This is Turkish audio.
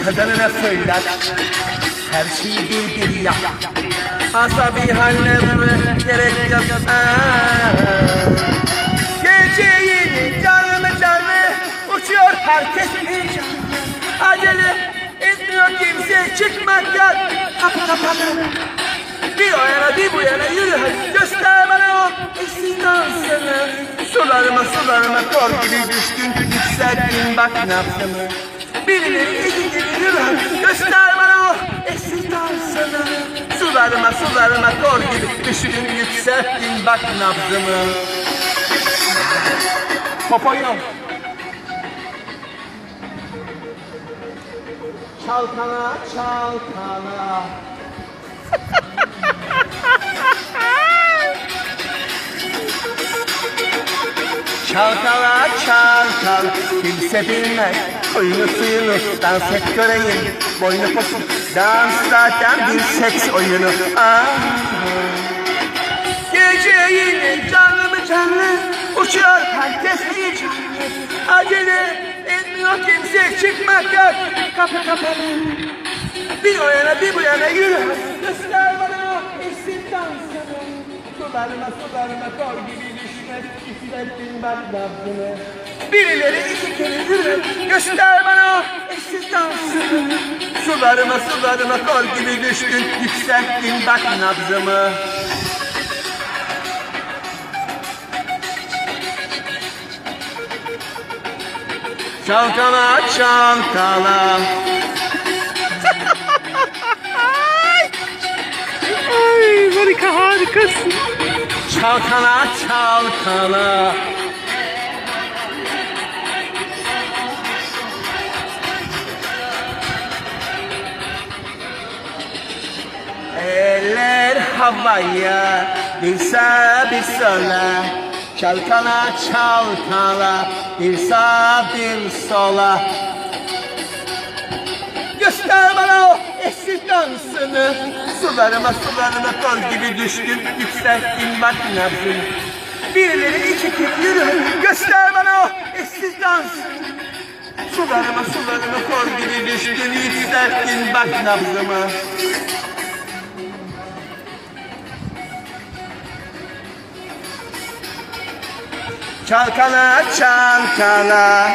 kadınına söyler. Her şeyi bir yap. Asabi hallerime gerek yok. Geceyi canlı uçuyor herkes heyecan. Acele etmiyor kimse çıkmaktan. Kapı kapalı. Bir o yana bir bu yana yürü hadi göster bana o eski dansını. Sularıma kor gibi düştün yükselttin bak nabzımı. Birileri ikileri yürü hadi göster bana o eski dansını. Sularıma kor gibi düştün yükselttin bak nabzımı. Popoyum. Çalkala çalkala. Çalkala çalkala. Kimse bilmez oyunu suyunu. Dans et göreyim boynu posun. Dans zaten bir seks oyunu. Gece yine canlı uçuyor herkes heyecan. Acele etmiyor kimse çıkmak yok. Kapı kapalı. Bir o yana bir bu yana yürü. Göster bana o eski dansını. Sularıma kor gibi düşmek hissettin bak nabzını. Birileri iki kere yürü. Göster bana o eski dansını. Sularıma kor gibi düştün yükselttin bak nabzımı. Çalkala çalkala. Ay harikasın. Çalkala çalkala. Eller havaya bir sağa bir sola. Çalkala çalkala bir sağa bir sola. Göster bana o eski dansını. Sularıma kor gibi düştün yükselttin bak nabzını. Birileri iki kere yürü. Göster bana o eski dansını. Sularıma kor gibi düştün yükselttin bak nabzımı. Çalkala çalkala.